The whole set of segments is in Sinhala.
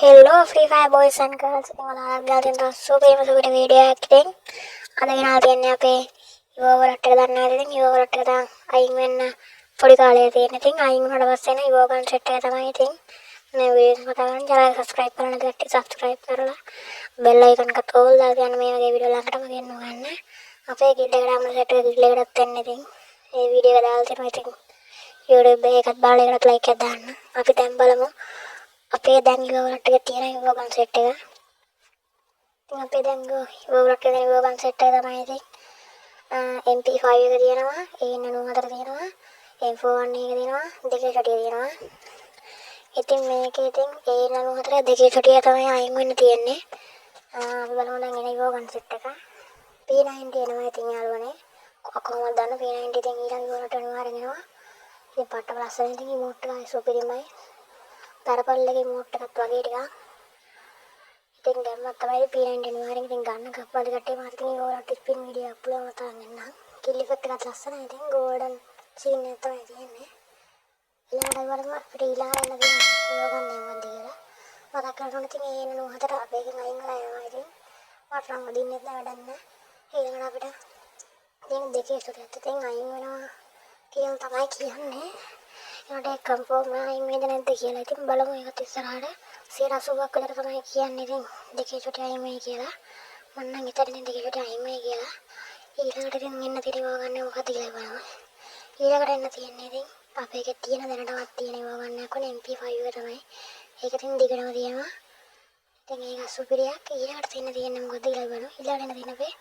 Hello Free Fire boys and girls. Iwala galin to super super video acting. Ada ginal tiyanne අපේ ඉවෝවලට දාන්න ඉතින් ඉවෝවලට දාන් අයින් වෙන්න පොඩි කාලයක් තියෙන. ඉතින් අයින් වුණාට පස්සේ නේ ඉවෝ ගන්න සෙට් එක තමයි ඉතින් මේ වීඩියෝස් මතා ගන්න channel subscribe කරන්න කට්ටිය subscribe කරලා bell icon එකත් ඕල් දාලා තියන්න මේ වගේ වීඩියෝ ළඟටම ගෙන්න ගන්න. අපේ කිඩ් එකට අම්ල සෙට් එක කිඩ් එකටත් එන්න ඉතින් මේ වීඩියෝ එක දාලා තියෙනවා ඉතින් YouTube එකත් බලලා එකත් like එකක් දාන්න. අපි දැන් බලමු අපේ දැන් ඉවෝවලට තියෙන ඉවෝ ගන්න සෙට් එක. ඉතින් අපේ දැන් ඉවෝවලට තියෙන ඉවෝ ගන්න සෙට් එක තමයි ඉතින් MP5 එක තියෙනවා, A94 තියෙනවා, M41 එක තියෙනවා, දෙකේ ෂොටිය තියෙනවා. ඉතින් මේකේ ඉතින් A94 දෙකේ ෂොටිය තමයි අයින් වෙන්න තියෙන්නේ. අපි බලමු දැන් එන ඉවෝ ගන්න සෙට් එක. P90 එනවා ඉතින් යාළුවනේ. කොහොමද දන්න P90 ඉතින් ඊළඟ ඉවෝවට අනිවාර්යෙන් එනවා. ඉතින් පට්ට ලස්සන ඉතින් ඉමෝට් එක සුපිරිමයි. තරපල්ලගේ ඉමෝට් එකත් වගේ ටිකක්. ඉතින් දැම්මත් තමයි P90 අනිවාර්යෙන් ඉතින් ගන්න කප්පල් කට්ටිය මාත් ඉතින් ඉවෝවට ස්පින් වීඩියෝ අප්ලෝඩ් කරන්න. කිල් ඉෆෙක්ට් එකත් ලස්සනයි ඉතින් ගෝල්ඩන් සීන් එක තමයි තියෙන්නේ. ඊළඟට බලමු අපිට ඊළඟ එන දේ ඉවෝ ගන්න යවද්ද කියලා. මතක් කරගන්න ඉතින් A94 අපේකින් අයින් කරලා යනවා ඉතින්. මට නම් දින්නෙත් නෑ වැඩක් නෑ. ඊළඟට අපිට දැන් දෙකේ ෂොටියත් ඉතින් අයින් වෙනවා කියලා තමයි කියන්නේ. ඒකට කන්ෆර්ම් අයින් වෙයිද නැද්ද කියලා ඉතින් බලමු ඒකත් ඉස්සරහට 80ක් විතර තමයි කියන්නේ ඉතින් දෙකේ ෂොටිය අයින් වෙයි කියලා. මම නම් හිතන්නේ දෙකේ ෂොටිය අයින් වෙයි කියලා. ඊළඟට ඉතින් එන්න තියෙන ඉවෝ ගන්න මොකක්ද කියලා බලමු. ඊළඟට එන්න තියෙන්නේ ඉතින් අපේ එකේ තියෙන දැනටමත් තියෙන ඉවෝ ගන්නක් වුණ MP5 එක තමයි. ඒක ඉතින් දිගටම තියෙනවා. ඉතින් ඒක සුපිරියක්. ඊළඟට තියෙන්නේ මොකද්ද කියලා බලමු. ඊළඟට එන්න තියෙන අපේ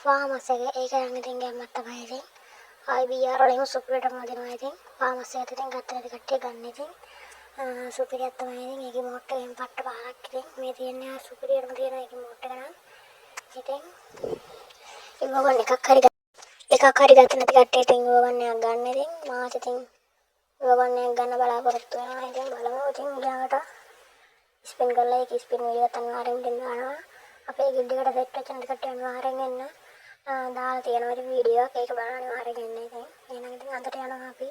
ෆාමස් එක. ඒක නම් ඉතින් ගැම්මක් තමයි ඉතින්. IBR වලින් සුපිරියටම දෙනවා ඉතින්. ෆාමස් එකට ඉතින් ගත්ත නැති කට්ටිය ගන්න ඉතින්. සුපිරියක් තමයි ඉතින්. ඒකේ මෝට් එකෙන් පට්ට පහක් ඉතින් මේ තියෙන්නේ සුපිරියටම තියෙන ඒකේ මෝට් එක නම්. ඉතින් ඉවෝ ගන්න එකක් හරි ගත්ත නැති කට්ටිය ඉතින් ඉවෝ ගන්නයක් ගන්න ඉතින් මාත් ඉතින් ඉවෝ ගන්නයක් ගන්න බලාපොරොත්තු වෙනවා. ඉතින් බලමු ඉතින් ඊළඟට ස්පින් කරලා ඒක ස්පින් වීඩියෝ එකත් අනිවාර්යෙන් දානවා. අපේ ගිල්ඩ් එකට සෙට් වෙච්ච නැති කට්ටිය අනිවාර්යෙන් එන්න. දාලා තියෙනවා ඉතින් වීඩියෝ එක. ඒක බලන්න අනිවාර්යෙන් එන්න ඉතින්. එහෙනම් ඉතින් අදට යනවා අපි.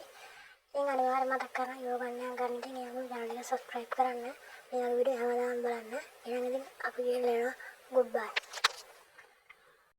ඉතින් අනිවාර්යෙන් මතක් කරගන්න ඉවෝ ගන්නයක් ගන්න ඉතින් එයාම channel එක subscribe කරන්න. මේ වගේ වීඩියෝ හැමදාම බලන්න. එහෙනම් ඉතින් අපි ගිහින් එනවා. goodbye.